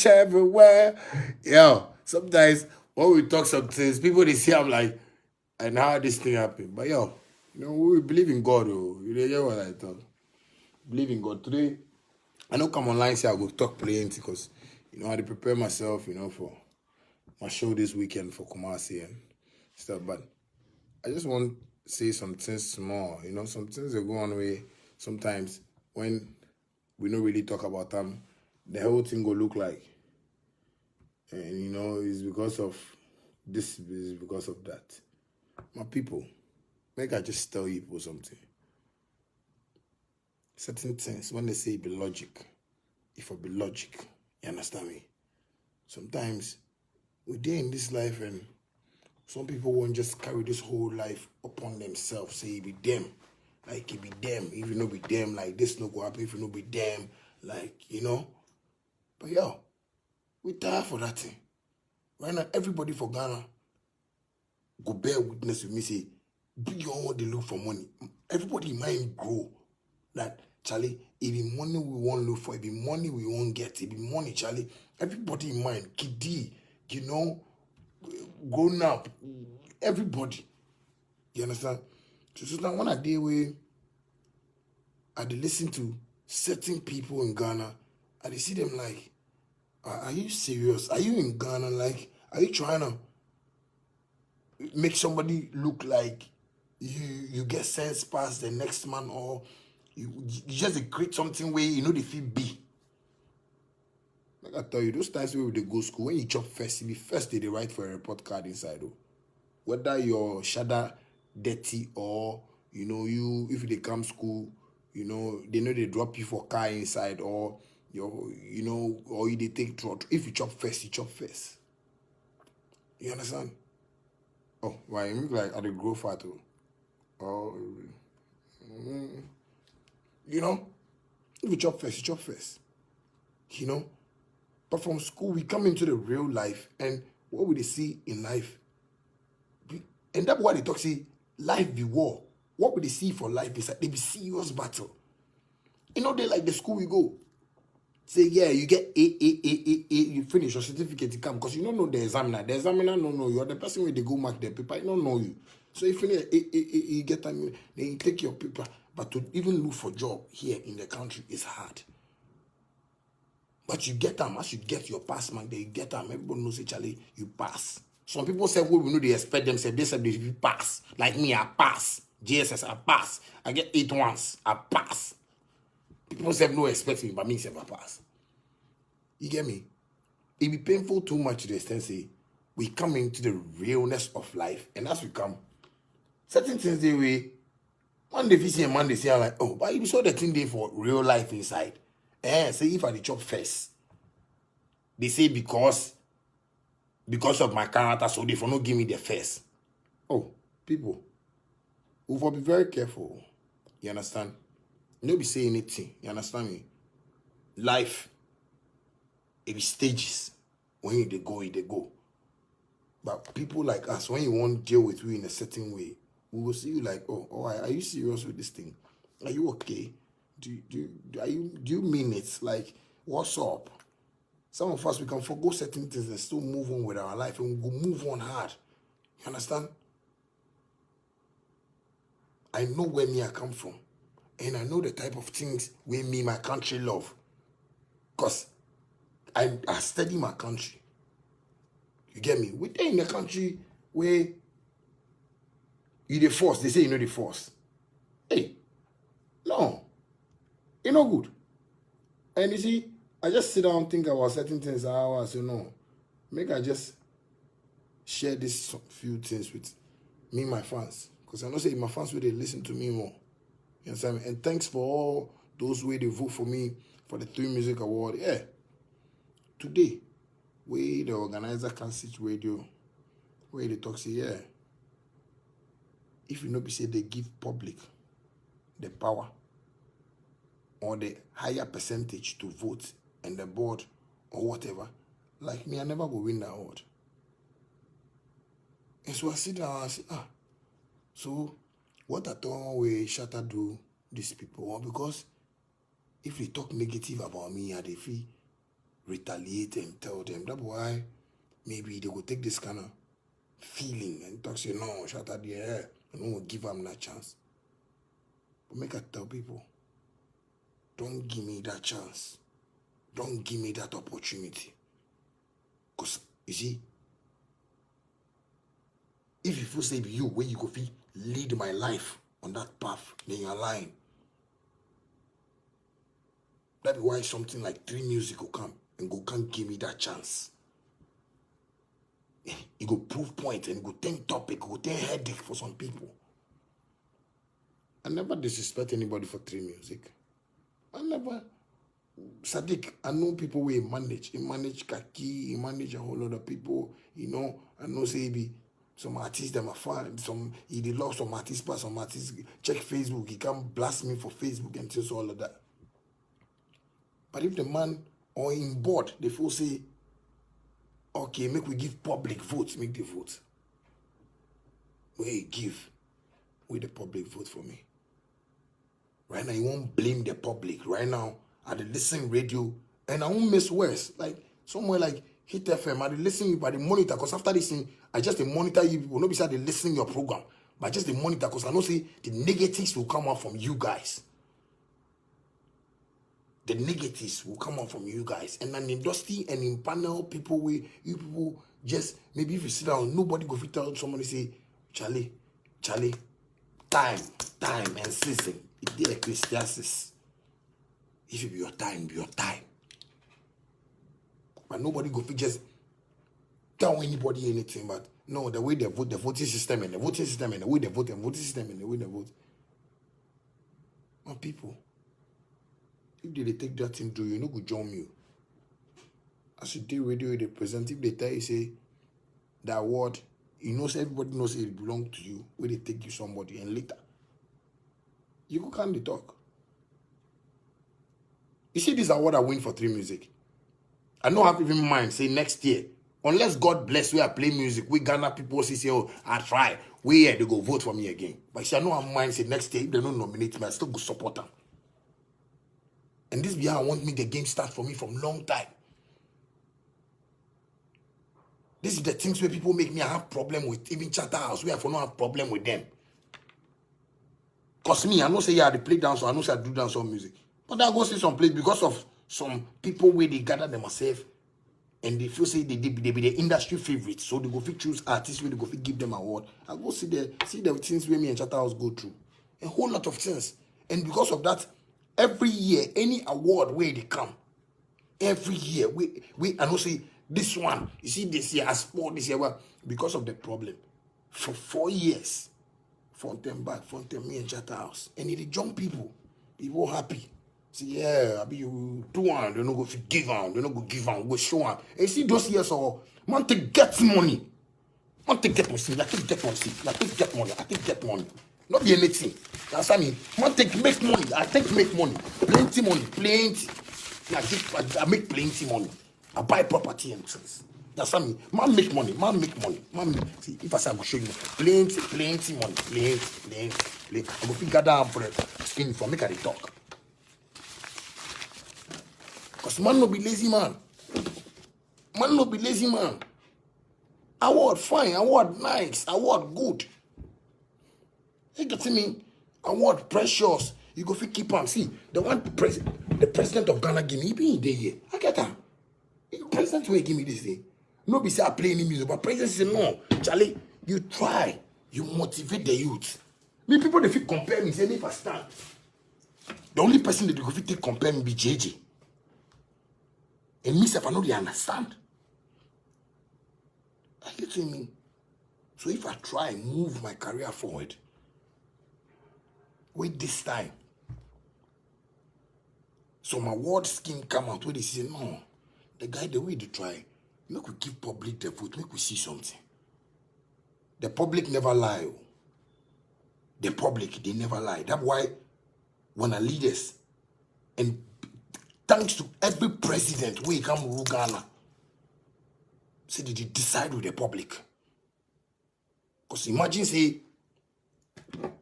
much everywhere. Yo, sometimes when we talk some things, people they see I'm like, and how this thing happen. But yo, we believe in God, oh. You know, get what I thought. Believe in God. Today, I know come online say I go talk plenty because I had to prepare myself, for my show this weekend for Kumasi and stuff. But I just want to say some things small, some things that go on way sometimes when we don't really talk about them, the whole thing go look like. And it's because of this, is because of that. My people, make I just tell you people something. Certain things, when they say it be logic, if it be logic, you understand me? Sometimes we're there in this life and some people won't just carry this whole life upon themselves. Say it be them. Like it be them. If you know be them, like this no go happen. If you know be them, like, But yo, we tired for that thing. Right now, everybody for Ghana go bear witness with me say, beyond what they look for money. Everybody mind grow. That Charlie, it be money we won't look for, it be money we won't get, it be money, Charlie. Everybody in mind, kiddie, grown up, everybody. You understand? So now when I deal with, I dey listen to certain people in Ghana, I dey see them like, are you serious? Are you in Ghana? Like, are you trying to make somebody look like you get sense past the next man, or you just create something where they feel be? Like I tell you, those times where they go school, when you chop first, you be first they write for a report card inside. Oh. Whether your shada dirty or you if they come school, they know they drop you for car inside, or or they take trot. If you chop first, you chop first. You understand? Oh, why you look like I dey grow fat too. Oh, if you chop first, you chop first. But from school, we come into the real life, and what we see in life, and that's why they talk, say, life be war. What we see for life is that they be serious battle. They like the school we go. Say, yeah, you get A, you finish your certificate, you come, because you don't know the examiner. The examiner don't know you. You're the person where they go mark the paper, he don't know you. So you finish A, you get time, then you take your paper. But to even look for job here in the country is hard. But you get them, as you get your pass mark, then you get them. Everybody knows Charlie, you pass. Some people say, well, we know they expect themselves. They said they pass. Like me, I pass. JSS, I pass. I get 8 once, I pass. People say no expect me, but me say I pass. You get me? It be painful too much to the extent say we come into the realness of life, and as we come, certain things they way. One day see a man they say I'm like, oh, but you saw the thing there for real life inside. Say if I dey chop first, they say because of my character, so they for not give me the first. Oh, people, we will be very careful. You understand? No be say anything. You understand me? Life, it be stages. When you they go. But people like us, when you want to deal with you in a certain way, we will see you like, oh, are you serious with this thing? Are you okay? Do you mean it? Like, what's up? Some of us, we can forgo certain things and still move on with our life, and we will move on hard. You understand? I know where me I come from, and I know the type of things where me, my country love. Because I study my country. You get me? We're in a country where you the force. They say you know the force. Hey, no. It's not good. And you see, I just sit down and think about certain things. How I say no. Make I just share this few things with me and my fans. Because I know say my fans will they listen to me more. You understand me? And thanks for all those way they vote for me for the 3 Music Award. Yeah. Today, we the organizer can sit radio, where they talk say, yeah. If you know be say they give public the power or the higher percentage to vote and the board or whatever, like me, I never go win that award. And so I sit down and say, so what I thought we shatter do these people? Because if they talk negative about me, they feel retaliate and tell them. That's why maybe they will take this kind of feeling and talk, say, no, shut up the air. I don't give them that chance. But make I tell people, don't give me that chance. Don't give me that opportunity. Because, you see, if you feel say you, where you go feel lead my life on that path, then you're lying. That's why something like 3 Music will come and go can't give me that chance. It go prove point and it go think topic, it go think headache for some people. I never disrespect anybody for 3 Music. I never. Sadiq, I know people where he manage Kaki, he manage a whole lot of people, you know. I know say be some artists them are fine, he lost some artists, but some artists check Facebook, he can blast me for Facebook and just all of that. But if the man or in board, they feel say, okay, make we give public votes, make the vote. We give with the public vote for me. Right now, you won't blame the public. Right now, I listen radio, and I won't miss words. Like, somewhere like Hit FM, I listen you by the monitor, because after listening, I just monitor you people. Not beside they listen your program, but just the monitor, because I know say the negatives will come out from you guys. The negatives will come out from you guys. And then industry and in panel, people will, you people just, maybe if you sit down, nobody go fit tell somebody say, Charlie, time and season. It did Ecclesiastes. If it be your time, be your time. But nobody go fit just tell anybody anything. But no, the way they vote, the voting system and the voting system and the way they vote, and voting system and the way they vote. My people, if they take that thing to you, no go join you. As you do radio, they present, if they tell you say that award, you know, say everybody knows it belongs to you, where they take you somebody, and later you go can't talk. You see, this award I win for 3 Music. I don't have even mind say next year, unless God bless where I play music, we Ghana people say, oh, I try. We they go vote for me again. But see, I don't have mind say next year, if they don't nominate me, I still go support them. And this be how I want me the game start for me from long time. This is the things where people make me have problem with, even Charterhouse, where I don't have problem with them. Because me, I know say, yeah, they play dance, or I know say I do dance or music. But I go see some place because of some people where they gather themselves and they feel say they be the industry favorites. So they go fit choose artists where they go fit give them award. I go see the things where me and Charterhouse go through. A whole lot of things. And because of that, every year, any award where they come, every year, we I know say this one, you see this year, as sport this year, well, because of the problem, for 4 years, Fontaine back, Fontaine, me and Charterhouse. And it jump people happy. See, yeah, I be you do one, they don't go give on, they don't go give on, go show on. And see those years or man take get money. Man take get money, like take get money, like take get money, I take get money. Not be anything. That's what I mean. Man take make money, I take make money. Plenty money, plenty. I make plenty money. I buy property and things. That's what I mean. Man make money, see, if I say I go show you plenty money, plenty. I go figure down for skin for make I talk. Because man no be lazy man. Man no be lazy man. Award fine, award nice, award good. You get me? Award precious. You go fit keep on. See, the president of Ghana give me, he be in there here. I get him. The president will give me this thing. No be say I play any music, but president say no. Charlie, you try. You motivate the youth. Me people they fit compare me, say me if I stand. The only person that they go fit take compare me be JJ. And myself, I know they understand. Are you getting me? So if I try and move my career forward, wait this time. So my word scheme come out where they say, no, the guy, the way they try, make we give public the vote, make we see something. The public never lie. The public, they never lie. That's why when our leaders, and thanks to every president where he come rule Ghana, say they decide with the public. Because imagine say,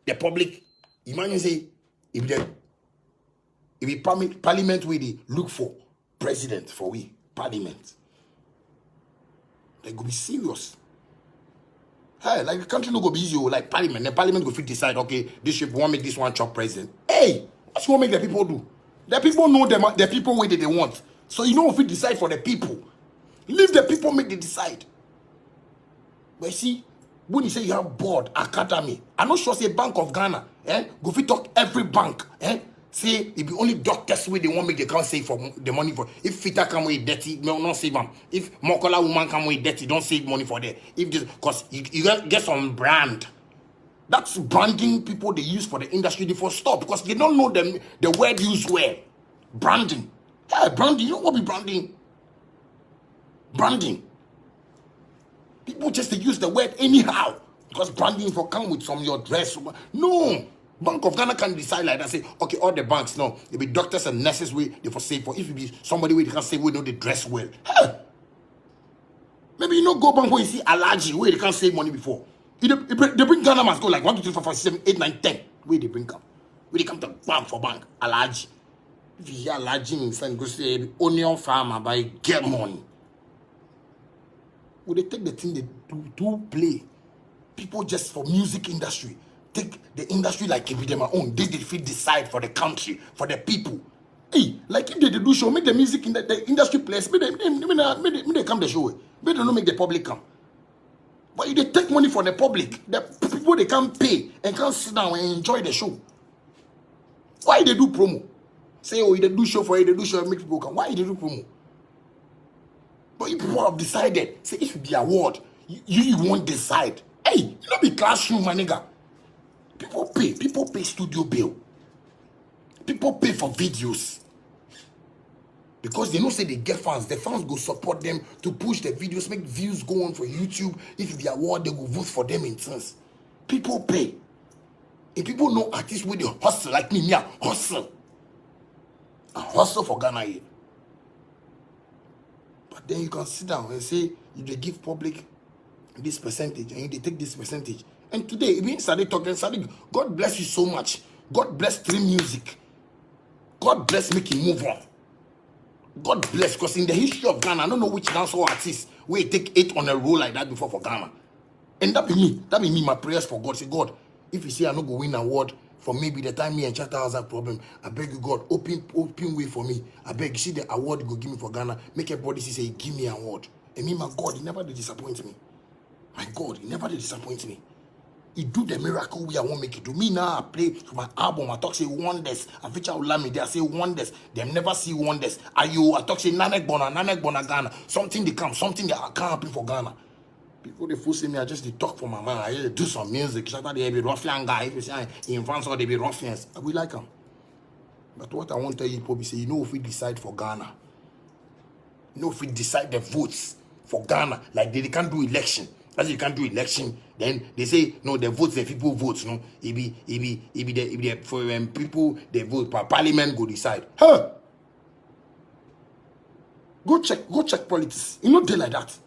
the public, imagine say, if the parliament where they look for president for we, Parliament. They go be serious. Hey, like the country no go be easy, like Parliament. The Parliament go fit decide, okay, this ship won't make this one chop president. Hey, what's going to make the people do? The people know them, the people way that they want. So you know if we decide for the people. Leave the people make the decide. But you see, when you say you have board, academy, I'm not sure say Bank of Ghana, go fit talk every bank, say it be only doctors way they want make they can't save for the money for. If Fita come with dirty, no, not save them. If Mokola woman come with dirty, don't save money for that. If this, cause you get some brand. That's branding people they use for the industry before stop because they don't know them the word used where. Branding. Yeah, branding. You know what be branding? Branding. People just use the word anyhow because branding for come with some your dress. No. Bank of Ghana can decide like that. Say, okay, all the banks, no, it be doctors and nurses way they for save for. If it be somebody way they can say we know they dress well. Hey. Maybe you know go bank where you see allergy where they can't save money before. They bring Ghana must go like 1, 2, 3, 4, 5, 6, 7, 8, 9, 10. Where they bring come. Where they come to bank for bank. Allergy. If you hear allergy in go say onion farmer by get money. Would they take the thing they do play? People just for music industry. Take the industry like it be them own. They fit decide for the country, for the people. Hey, like if they do show, make the music in the industry place, make they come the show. Make they don't make the public come. But if they take money from the public, the people they can't pay and can't sit down and enjoy the show. Why they do promo? Say, oh, they do show for you, they do show make people come. Why they do promo? But if people have decided, say if the award, you won't decide. Hey, you don't be classroom, my nigga. People pay studio bill. People pay for videos. Because they know say they get fans. The fans go support them to push the videos, make views go on for YouTube. If the award, they go vote for them in turns. People pay. If people know artists with the hustle, like me, I hustle. I hustle for Ghana here. But then you can sit down and say, if they give public this percentage, and they take this percentage. And today, we started talking, God bless you so much. God bless Three Music. God bless making move on. God bless, because in the history of Ghana, I don't know which dancehall artist will take 8 on a roll like that before for Ghana. And that be me, my prayers for God. Say, God, if you say I not go win award for maybe the time me and Chatta has that problem, I beg you, God, open way for me. I beg you, see the award you go give me for Ghana, make everybody say, give me an award. And me, my God, he never did disappoint me. My God, he never did disappoint me. He do the miracle we I won't make it do. Me now I play for my album. I talk say wonders. I feature Olami there. I say wonders. Them never see wonders. I talk say Nanek Bona Ghana. Something they come. Something that can't happen for Ghana. People they force me. I just they talk for my man. I just do some music. Shut up, they be ruffian guy. If you say in France or they be ruffians, we like them. But what I want to tell you, people say, you know, if we decide for Ghana, you know, if we decide the votes for Ghana, like they can't do election. As you can't do election, then they say no. The votes, the people votes. No, it be the for people they vote. Parliament go decide. Huh? Go check politics. You know they like that.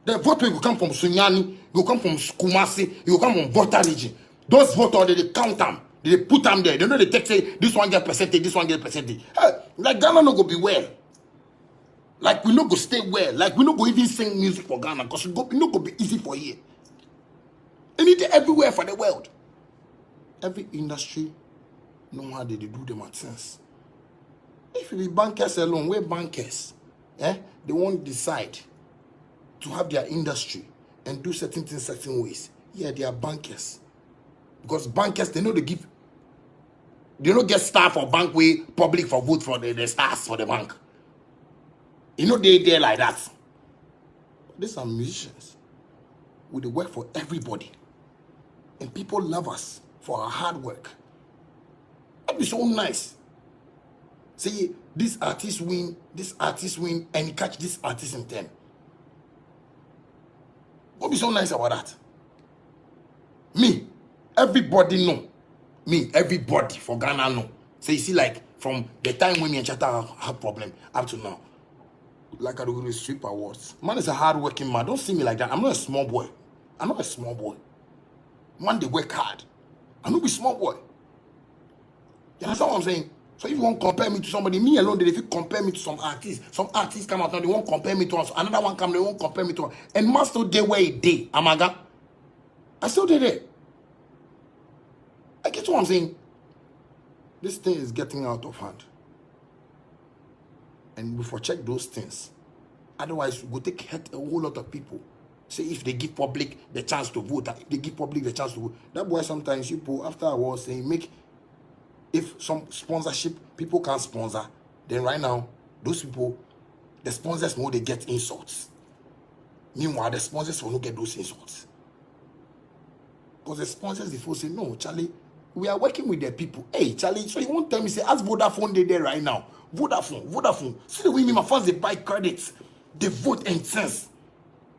The vote will come from Sunyani, will come from Kumasi, will come from Volta region. Those voters they count them, they put them there. They know they take say this one get percentage, this one get percentage. Hey, like Ghana no go be well. Like we not go stay well. Like we not go even sing music for Ghana because we not go be easy for here. And it's everywhere for the world. Every industry know how they do them at sense. If you be bankers alone, we're bankers. They won't decide to have their industry and do certain things certain ways. Yeah, they are bankers. Because bankers, they know they give. They don't get staff for bank way public for vote for the stars for the bank. You know they there like that. These are musicians. We work for everybody. And people love us for our hard work. That'd be so nice. Say this artist win, and catch this artist in 10. What be so nice about that? Me, everybody know. Me, everybody for Ghana know. So you see, like from the time when me and Chatta have problem up to now. Like I do with sweep awards. Man is a hard-working man. Don't see me like that. I'm not a small boy. I'm not a small boy. Man, they work hard. I'm not a small boy. You understand what I'm saying? So if you want to compare me to somebody, me alone, they fit compare me to some artists. Some artists come out and they won't compare me to us. Another one come, they won't compare me to us. And must still day where it day, Amaga. I still did it. I get what I'm saying. This thing is getting out of hand. And before check those things. Otherwise, we go take a whole lot of people. Say if they give public the chance to vote, if they give public the chance to vote. That's why sometimes people, after a while, saying make, if some sponsorship, people can't sponsor, then right now, those people, the sponsors know they get insults. Meanwhile, the sponsors will not get those insults. Because the sponsors, they say, no, Charlie, we are working with the people. Hey, Charlie, so you won't tell me, say, ask Vodafone, they there right now. Vodafone. See the way me, my fans, they buy credits. They vote in sense.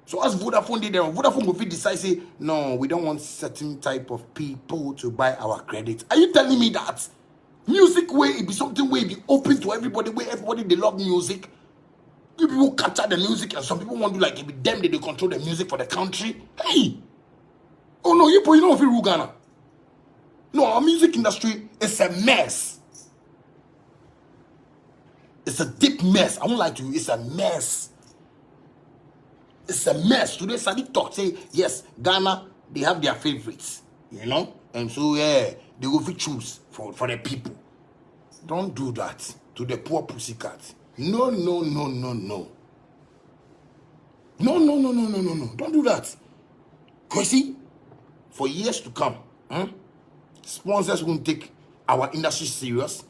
So as Vodafone did there, Vodafone will decide, say, no, we don't want certain type of people to buy our credit. Are you telling me that? Music way, it be something where it be open to everybody, where everybody, they love music. You people capture the music, and some people want to like, it be them that they control the music for the country. Hey! Oh no, you don't feel Ghana. No, our music industry is a mess. It's a deep mess. I won't lie to you, it's a mess. It's a mess. Today, Sadiq talk say, yes, Ghana, they have their favorites, you know? And so, yeah, they will choose for the people. Don't do that to the poor pussycat. No. No. Don't do that. Because see, for years to come, sponsors won't take our industry serious.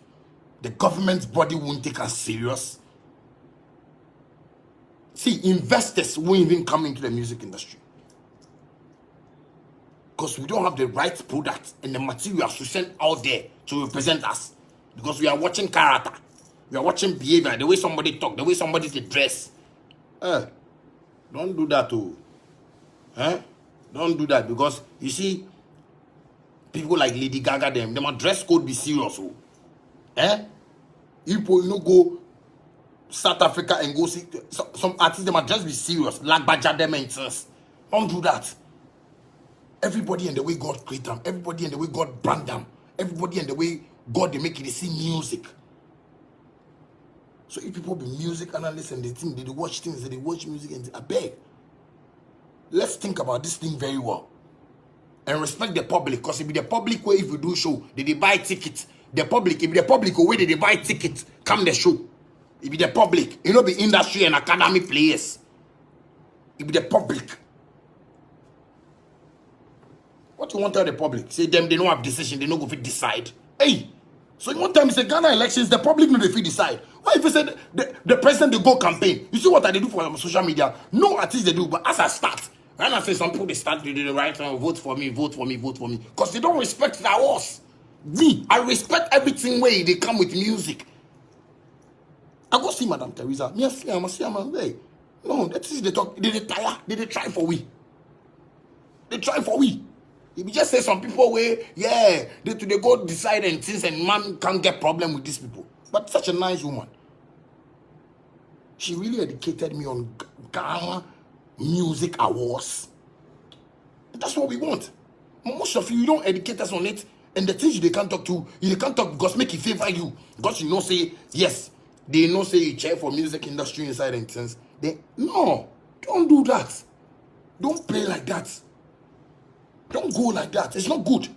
The government body won't take us serious. See, investors won't even come into the music industry. Because we don't have the right product and the materials to send out there to represent us. Because we are watching character. We are watching behavior, the way somebody talk, the way somebody dress. Don't do that too. Don't do that, because you see, people like Lady Gaga, them dress code be serious. You go South Africa and go see some artists, they might just be serious. Like Baja them and sense. Don't do that. Everybody and the way God create them, everybody and the way God brand them, everybody and the way God they make it, they see music. So if people be music analysts and they think they watch things, they watch music and I beg. Let's think about this thing very well. And respect the public, because if the public way, if you do show, they buy tickets. The public, if the public way they buy tickets, come the show. It be the public, you know, the industry and academic players. It be the public. What you want to tell the public? Say them, they don't have decision, they don't go fit decide. Hey, so you want to tell me, say Ghana elections, the public no they fit decide. Why if you say the president they go campaign? You see what they do for social media? No artists they do, but as I start, and I say some people they start to do the right now, vote for me. Because they don't respect that horse. Me, I respect everything way they come with music. I go see Madam Teresa. Me see am hey. No, that is they talk. They tire. They try for we. They try for we. If you just say some people way, yeah, they go decide and things, and man can't get problem with these people. But such a nice woman. She really educated me on Ghana Music Awards. That's what we want. Most of you don't educate us on it, and the things you can't talk to, you can't talk because make it favor you. Because you know say yes. They know say you chair for music industry inside and things. No, don't do that. Don't play like that. Don't go like that. It's not good.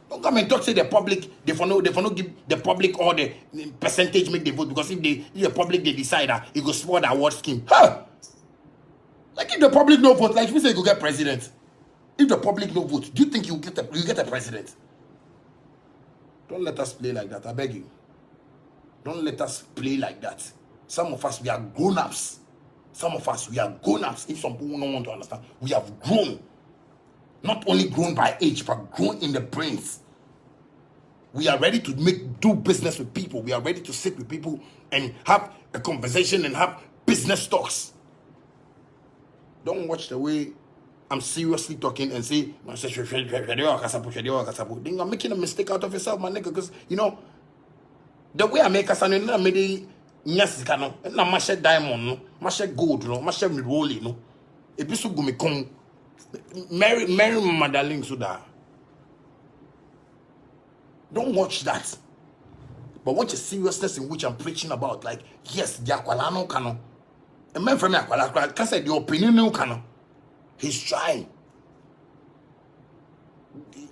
Don't come and talk say the public, they for no give the public all the percentage make the vote, because if the public they decide that it go spoil the award scheme. Like if the public no vote, like if we say you go get president. If the public no vote, do you think you get a president? Don't let us play like that, I beg you. Don't let us play like that. Some of us, we are grown-ups. Some of us, we are grown-ups. If some people don't want to understand, we have grown. Not only grown by age, but grown in the brains. We are ready to do business with people. We are ready to sit with people and have a conversation and have business talks. Don't watch the way I'm seriously talking and say, then you're making a mistake out of yourself, my nigga, because, you know, the way I make a son, I made it, yes, no, and I mashed diamond, no, mashed gold, no, mashed rolly, no. If you go me come, marry my darling, so that. Don't watch that. But what the seriousness in which I'm preaching about, like, yes, the Aqualano Kano. A man from Aqualano can say the opinion no Kano. He's trying.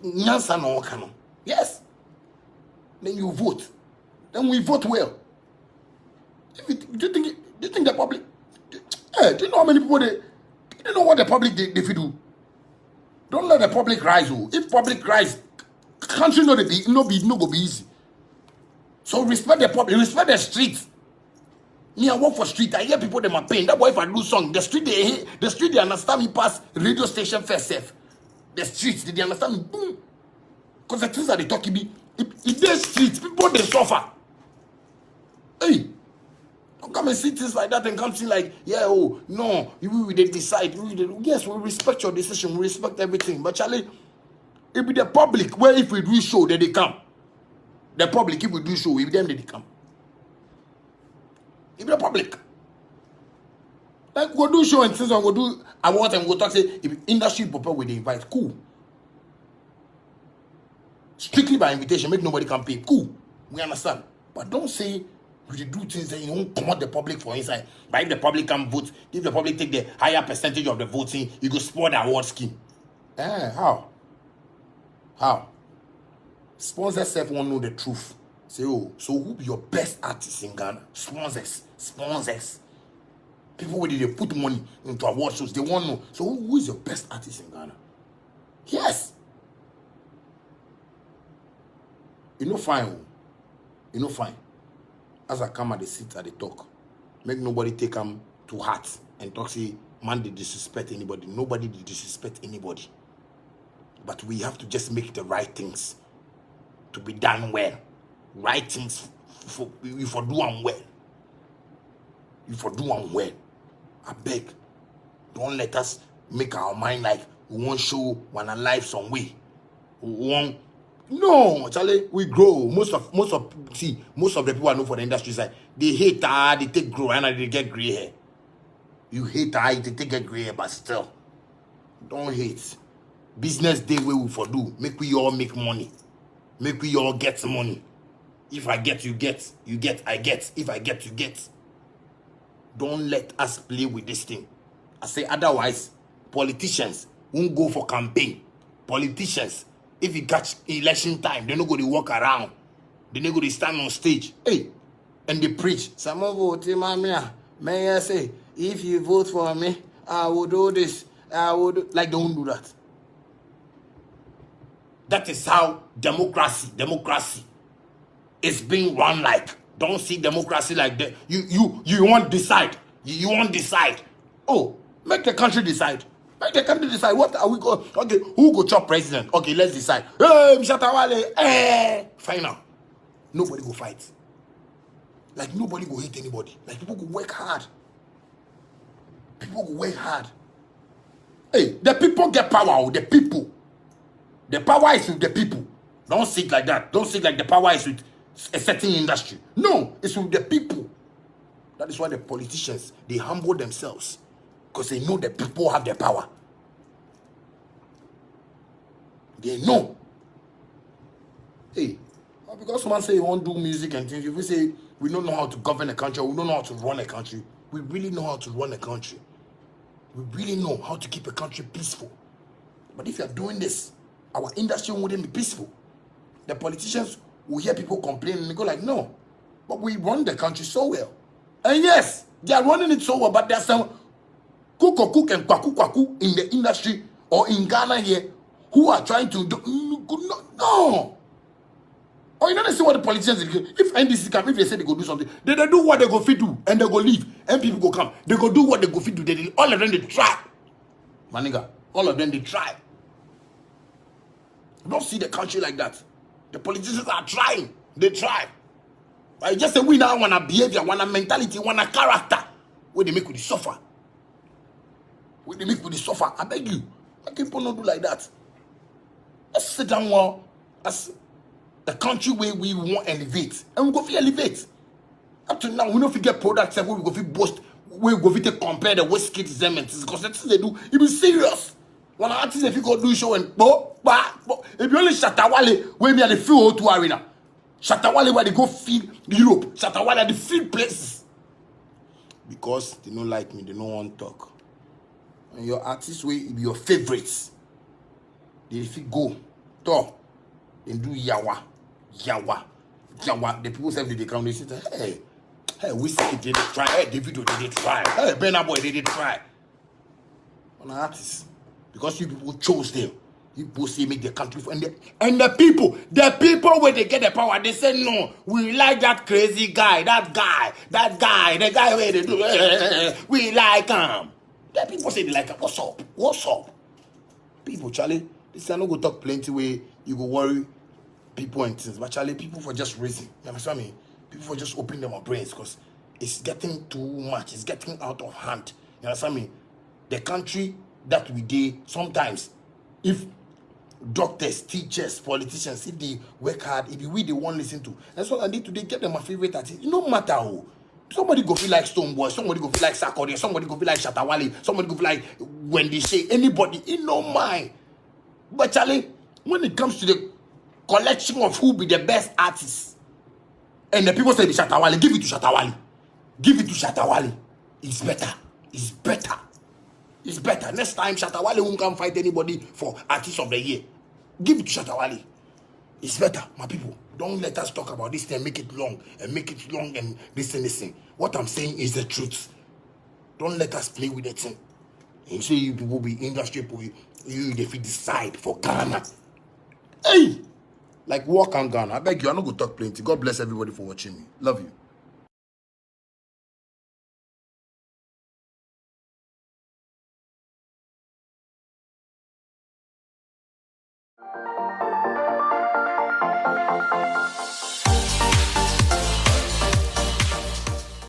Nyansa no Kano. Yes. Then you vote. Then we vote well. Do you think the public? Hey, do you know how many people they? Do you know what the public they do? Don't let the public rise. Oh. If public rise, country no go be easy. So respect the public, respect the streets. Me, I work for street. I hear people them are paying. That boy if I do song, the street they understand me past radio station first self. The streets they understand me. Boom. Because the things that they talking me, if they streets, people they suffer. Hey, don't come and see things like that and come see like, yeah, oh no, we they decide. Yes, we respect your decision, we respect everything. But Charlie, it be the public where if we do show that they come. The public, if we do show, if them they come. If the public. Like we do show and things and we do awards and we talk say if industry people will invite, cool. Strictly by invitation, make nobody can pay. Cool. We understand. But don't say we do things that you won't come out the public for inside. But if the public can vote, if the public take the higher percentage of the voting, you go spoil the award scheme. How? Sponsors self won't know the truth. Say, oh, so who be your best artist in Ghana? Sponsors. People where they put money into award shows, they won't know. So who is your best artist in Ghana? Yes. You know fine. You know fine. As I come at the seat at the talk, make nobody take them to heart and talk say, man, they disrespect anybody. Nobody did disrespect anybody. But we have to just make the right things to be done well. Right things for do them well. You for do them well. I beg. Don't let us make our mind like we won't show one alive some way. No, Charlie, we grow. Most of the people I know for the industry side, they hate they take grow and they get gray hair. You hate they take gray hair, but still, don't hate. Business day where we for do. Make we all make money. Make we all get money. If I get, you get. You get, I get. If I get, you get. Don't let us play with this thing. I say otherwise, politicians won't go for campaign. Politicians, if you catch election time, they're not going to walk around. They're not going to stand on stage. Hey, and they preach. Someone vote, may I say, if you vote for me, I will do this. I would like don't do that. That is how democracy is being run like. Don't see democracy like that. You won't decide. You won't decide. Oh, make the country decide. Make the country decide. What are we going? Okay, who go chop president? Okay, let's decide. Hey, Mshatawale. Final. Nobody go fight. Like nobody go hate anybody. Like people go work hard. People go work hard. Hey, the people get power. The people. The power is with the people. Don't sit like that. Don't sit like the power is with a certain industry. No, it's with the people. That is why the politicians, they humble themselves. Because they know the people have the power. They know. Hey, because someone say you won't do music and things, if we say we don't know how to govern a country, we don't know how to run a country, we really know how to run a country. We really know how to keep a country peaceful. But if you're doing this, our industry wouldn't be peaceful. The politicians will hear people complain and they go like, no, but we run the country so well. And yes, they are running it so well, but there's some cook and kwaku in the industry or in Ghana here who are trying to do, no. Or you know, they see what the politicians do. If NDC come, if they say they go do something, they do what they go fit do, and they go leave, and people go come. They go do what they go fit do. All of them, they try. My nigga, all of them, they try. You don't see the country like that. The politicians are trying. They try. But just say we now want a behavior, want a mentality, want a character. Where they make with the suffer. Where they make with the suffer. I beg you. Why people not do like that? Let's sit down well as the country where we want to elevate. And we go for elevate. Up to now, we don't get products where we go for boast, where we go for compare the West Kids Zements. Because that's what they do. It be serious. When artists, if you go do show and if you only Shatawale, where me at the Free O2 Arena, Shatta Wale where they go feed Europe. Shatta Wale they feed places. Because they don't like me, they don't want to talk. And your artists will be your favorites. They if you go, talk, and do yawa. The people say they come, they say, hey, Whiskey did it try, hey, Davido did it try, hey, Burna Boy did it try. On artists. Because you people chose them. You people say make the country and the people when they get the power, they say no, we like that crazy guy, the guy where they do we like him. The people say they like him. What's up? People, Charlie, this I no go talk plenty way you go worry people and things. But Charlie, people for just raising. You understand me? People for just opening their brains because it's getting too much, it's getting out of hand. You understand me? The country that we did sometimes, if doctors, teachers, politicians, if they work hard, if we they want listen to, that's what I need to get them my favorite artist. It no matter who. Somebody go feel like Stonebwoy, somebody go feel like Sarkodie, somebody go feel like Shatta Wale, somebody go feel like Wendy Shay, anybody, it no mind. But Charlie, when it comes to the collection of who be the best artists, and the people say the Shatta Wale, give it to Shatta Wale. Give it to Shatta Wale. It's better. It's better. It's better. Next time, Shatta Wale won't come fight anybody for Artist of the Year. Give it to Shatta Wale. It's better, my people. Don't let us talk about this thing, make it long and listen. What I'm saying is the truth. Don't let us play with the thing. And say you people be industry people, you if you decide for Ghana. Hey! Like walk on Ghana. I beg you, I'm not going to talk plenty. God bless everybody for watching me. Love you.